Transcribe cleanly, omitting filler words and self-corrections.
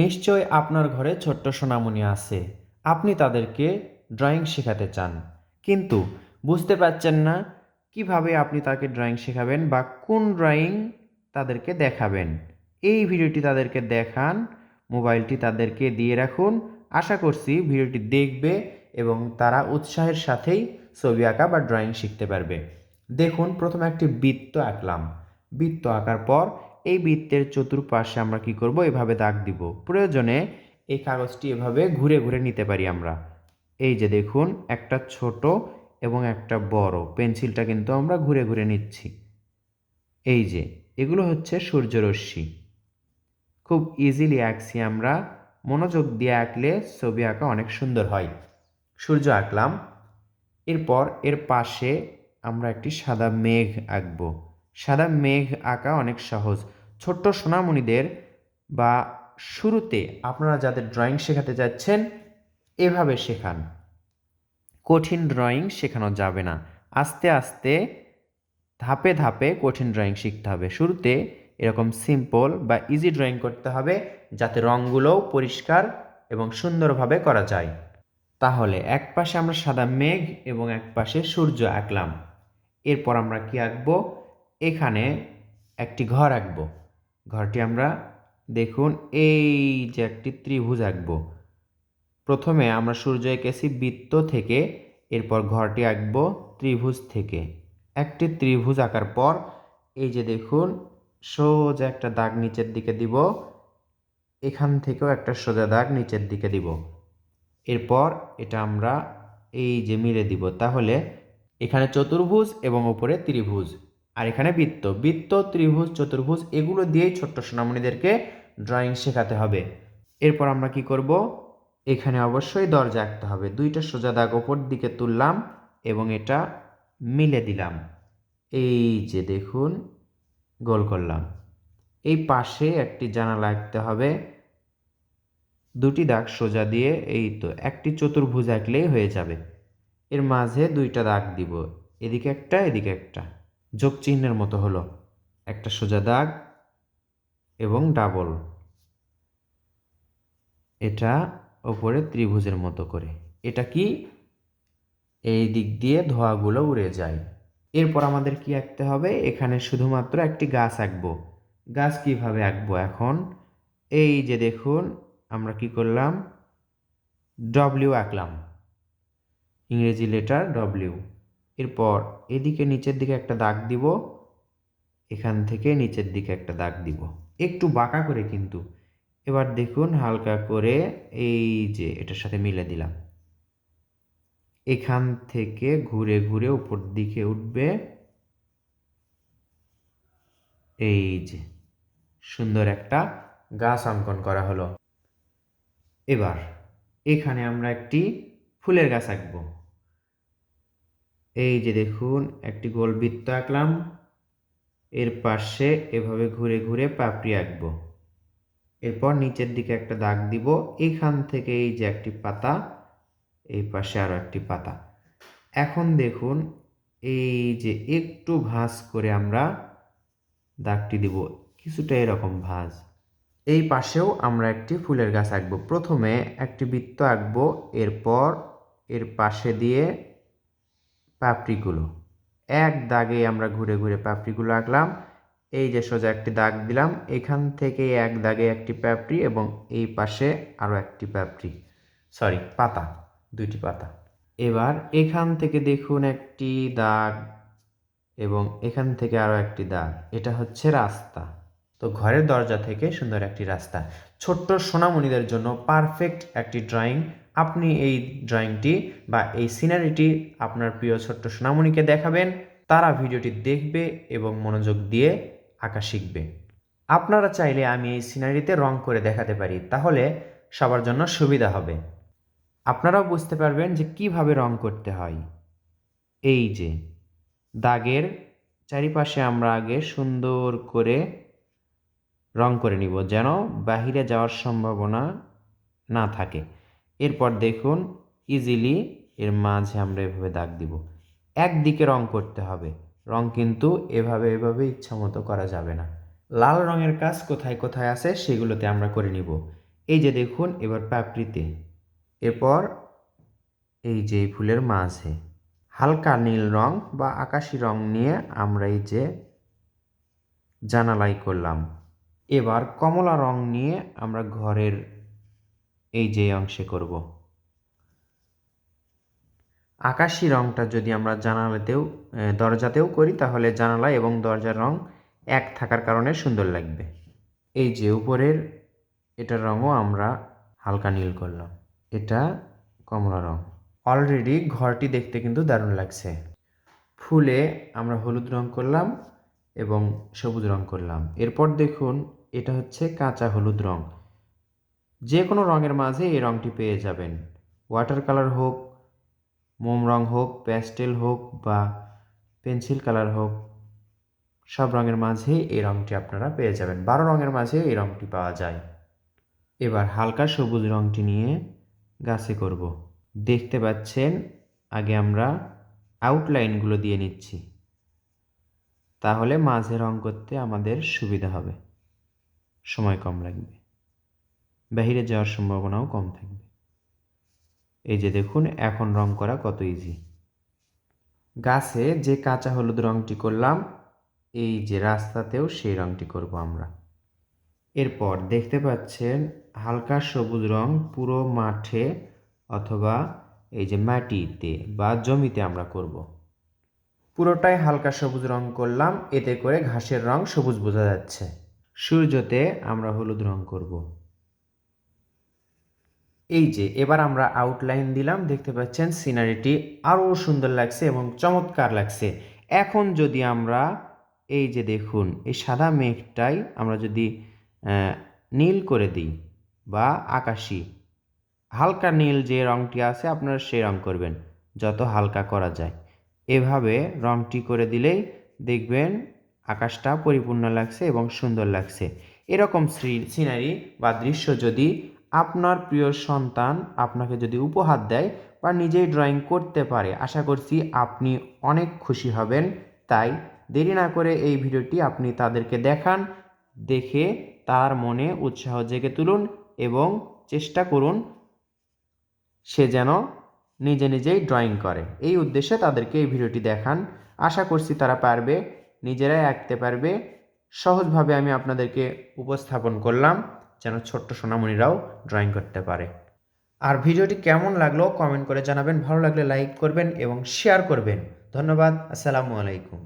নিশ্চয় আপনার ঘরে ছোট্ট সোনামণি আছে। আপনি তাদেরকে ড্রয়িং শেখাতে চান, কিন্তু বুঝতে পারছেন না কিভাবে আপনি তাকে ড্রয়িং শেখাবেন বা কোন ড্রয়িং তাদেরকে দেখাবেন। এই ভিডিওটি তাদেরকে দেখান, মোবাইলটি তাদেরকে দিয়ে রাখুন। আশা করছি ভিডিওটি দেখবে এবং তারা উৎসাহের সাথেই ছবি আঁকা বা ড্রয়িং শিখতে পারবে। দেখুন, প্রথমে একটি বৃত্ত আঁকলাম। বৃত্ত আঁকার পর এই বৃত্তের চতুর্পাশে আমরা কি করব, এভাবে দাগ দিব। প্রয়োজনে এই কাগজটি এভাবে ঘুরে ঘুরে নিতে পারি আমরা। এই যে দেখুন, একটা ছোট এবং একটা বড় পেন্সিলটা কিন্তু আমরা ঘুরে ঘুরে নিচ্ছি। এই যে এগুলো হচ্ছে সূর্যরশ্মি। খুব ইজিলি আঁকছি আমরা। মনোযোগ দিয়ে আঁকলে ছবি আঁকা অনেক সুন্দর হয়। সূর্য আঁকলাম। এরপর এর পাশে আমরা একটি সাদা মেঘ আঁকব। সাদা মেঘ আঁকা অনেক সহজ। ছোট্ট সোনামণিদের বা শুরুতে আপনারা যাদের ড্রয়িং শেখাতে যাচ্ছেন, এভাবে শেখান। কঠিন ড্রয়িং শেখানো যাবে না। আস্তে আস্তে ধাপে ধাপে কঠিন ড্রয়িং শিখতে হবে। শুরুতে এরকম সিম্পল বা ইজি ড্রয়িং করতে হবে, যাতে রঙগুলোও পরিষ্কার এবং সুন্দরভাবে করা যায়। তাহলে এক পাশে আমরা সাদা মেঘ এবং এক পাশে সূর্য আঁকলাম। এরপর আমরা কি আঁকবো, এখানে একটি ঘর আঁকবো। ঘরটি আমরা দেখুন, এই যে একটি ত্রিভুজ আঁকবো। প্রথমে আমরা সূর্য এঁকেছি বৃত্ত থেকে, এরপর ঘরটি আঁকবো ত্রিভুজ থেকে। একটি ত্রিভুজ আঁকার পর এই যে দেখুন, সোজা একটা দাগ নিচের দিকে দিব। এখান থেকেও একটা সোজা দাগ নিচের দিকে দিব। এরপর এটা আমরা এই যে মিলে দিব। তাহলে এখানে চতুর্ভুজ এবং উপরে ত্রিভুজ, আর এখানে বৃত্ত। বৃত্ত, ত্রিভুজ, চতুর্ভুজ এগুলো দিয়েই ছোট্ট সোনামণিদেরকে ড্রয়িং শেখাতে হবে। এরপর আমরা কি করব, এখানে অবশ্যই দরজা আঁকতে হবে। দুইটা সোজা দাগ ওপর দিকে তুললাম এবং এটা মিলে দিলাম। এই যে দেখুন, গোল করলাম। এই পাশে একটি জানালা আঁকতে হবে। দুটি দাগ সোজা দিয়ে এই তো একটি চতুর্ভুজ আঁকলেই হয়ে যাবে। এর মাঝে দুইটা দাগ দিব, এদিকে একটা এদিকে একটা, যোগ চিহ্নের মতো হলো। একটা সোজা দাগ এবং ডাবল, এটা ওপরে ত্রিভুজের মতো করে। এটা কি, এই দিক দিয়ে ধোঁয়াগুলো উড়ে যায়। এরপর আমাদের কি আঁকতে হবে, এখানে শুধুমাত্র একটি গাছ আঁকবো। গাছ কিভাবে আঁকবো এখন, এই যে দেখুন, আমরা কি করলাম, ডব্লিউ আঁকলাম, ইংরেজি লেটার ডব্লিউ। এরপর এদিকে নিচের দিকে একটা দাগ দিব, এখান থেকে নিচের দিকে একটা দাগ দিব, একটু বাঁকা করে কিন্তু। এবার দেখুন, হালকা করে এই যে এটার সাথে মিলে দিলাম। এখান থেকে ঘুরে ঘুরে উপর দিকে উঠবে। এই যে সুন্দর একটা গাছ অঙ্কন করা হলো। এবার এখানে আমরা একটি ফুলের গাছ আঁকবো। এই যে দেখুন, একটি গোল বৃত্ত আঁকলাম। এর পাশে এভাবে ঘুরে ঘুরে পাপড়ি আঁকবো। এরপর নিচের দিকে একটা দাগ দিব। এখান থেকে এই যে একটি পাতা, এই পাশে আরো একটি পাতা। এখন দেখুন, এই যে একটু ভাঁজ করে আমরা দাগটি দিব, কিছুটা এরকম ভাঁজ। এই পাশেও আমরা একটি ফুলের গাছ আঁকবো। প্রথমে একটি বৃত্ত আঁকবো, এরপর এর পাশে দিয়ে পাপড়িগুলো এক দাগে আমরা ঘুরে ঘুরে পাপড়িগুলো আঁকলাম। এই যে সোজা একটি দাগ দিলাম, এখান থেকে এক দাগে একটি পাপড়ি এবং এই পাশে আরও একটি পাপড়ি, সরি পাতা, দুইটি পাতা। এবার এখান থেকে দেখুন একটি দাগ এবং এখান থেকে আরও একটি দাগ, এটা হচ্ছে রাস্তা। তো ঘরের দরজা থেকে সুন্দর একটি রাস্তা, ছোট্ট সোনামণিদের জন্য পারফেক্ট একটি ড্রয়িং। আপনি এই ড্রয়িংটি বা এই সিনারিটি আপনার প্রিয় ছোট্ট সোনামণিকে দেখাবেন। তারা ভিডিওটি দেখবে এবং মনোযোগ দিয়ে আঁকা শিখবে। আপনারা চাইলে আমি এই সিনারিতে রং করে দেখাতে পারি, তাহলে সবার জন্য সুবিধা হবে। আপনারাও বুঝতে পারবেন যে কিভাবে রং করতে হয়। এই যে দাগের চারিপাশে আমরা আগে সুন্দর করে রং করে নিব, যেন বাহিরে যাওয়ার সম্ভাবনা না থাকে। এরপর দেখুন, ইজিলি এর মাঝে আমরা এভাবে দাগ দিব। একদিকে রং করতে হবে, রং কিন্তু এভাবে এভাবে ইচ্ছা মতো করা যাবে না। লাল রঙের কাজ কোথায় কোথায় আছে সেগুলোতে আমরা করে নিব। এই যে দেখুন এবার পাপড়িতে, এরপর এই যে ফুলের মাঝে হালকা নীল রং বা আকাশি রং নিয়ে আমরা এই যে জানালাই করলাম। এবার কমলা রং নিয়ে আমরা ঘরের এই যে অংশে করব। আকাশি রংটা যদি আমরা দরজাতেও করি তাহলে জানালা এবং দরজার রং এক থাকার কারণে সুন্দর লাগবে। এই যে উপরের এটার রঙও আমরা হালকা নীল করলাম, এটা কমলা রং। অলরেডি ঘরটি দেখতে কিন্তু দারুণ লাগছে। ফুলে আমরা হলুদ রং করলাম এবং সবুজ রং করলাম। এরপর দেখুন এটা হচ্ছে কাঁচা হলুদ রং। যে কোনো রঙের মাঝে এই রঙটি পেয়ে যাবেন, ওয়াটার কালার হোক, মোম রং হোক, প্যাস্টেল হোক বা পেন্সিল কালার হোক, সব রঙের মাঝেই এই রঙটি আপনারা পেয়ে যাবেন। 12 রঙের মাঝে এই রঙটি পাওয়া যায়। এবার হালকা সবুজ রঙটি নিয়ে গাছে করব। দেখতে পাচ্ছেন আগে আমরা আউটলাইনগুলো দিয়ে নিচ্ছি, তাহলে মাঝে রং করতে আমাদের সুবিধা হবে, সময় কম লাগবে, বাহিরে যাওয়ার সম্ভাবনাও কম থাকবে। এই যে দেখুন এখন রং করা কত ইজি। গাছে যে কাঁচা হলুদ রঙটি করলাম, এই যে রাস্তাতেও সেই রঙটি করব আমরা। এরপর দেখতে পাচ্ছেন হালকা সবুজ রং পুরো মাঠে অথবা এই যে মাটিতে বা জমিতে আমরা করব। পুরোটাই হালকা সবুজ রং করলাম, এতে করে ঘাসের রং সবুজ বোঝা যাচ্ছে। সূর্যতে আমরা হলুদ রং করব। এই যে এবার আমরা আউটলাইন দিলাম, দেখতে পাচ্ছেন সিনারিটি আরও সুন্দর লাগছে এবং চমৎকার লাগছে। এখন যদি আমরা এই যে দেখুন এই সাদা মেঘটাই আমরা যদি নীল করে দিই বা আকাশি, হালকা নীল যে রঙটি আছে আপনারা সেই রং করবেন, যত হালকা করা যায়। এভাবে রঙটি করে দিলেই দেখবেন আকাশটা পরিপূর্ণ লাগছে এবং সুন্দর লাগছে। এরকম সিনারি বা দৃশ্য যদি আপনার প্রিয় সন্তান আপনাকে যদি উপহার দেয় বা নিজেই ড্রয়িং করতে পারে, আশা করছি আপনি অনেক খুশি হবেন। তাই দেরি না করে এই ভিডিওটি আপনি তাদেরকে দেখান, দেখে তার মনে উৎসাহ জেগে তুলুন এবং চেষ্টা করুন সে যেন নিজে নিজেই ড্রয়িং করে। এই উদ্দেশ্যে তাদেরকে এই ভিডিওটি দেখান। আশা করছি তারা পারবে, নিজেরাই আঁকতে পারবে। সহজভাবে আমি আপনাদেরকে উপস্থাপন করলাম যেন ছোট্ট সোনামণিরাও ড্রয়িং করতে পারে। আর ভিডিওটি কেমন লাগলো কমেন্ট করে জানাবেন, ভালো লাগলে লাইক করবেন এবং শেয়ার করবেন। ধন্যবাদ। আসসালামু আলাইকুম।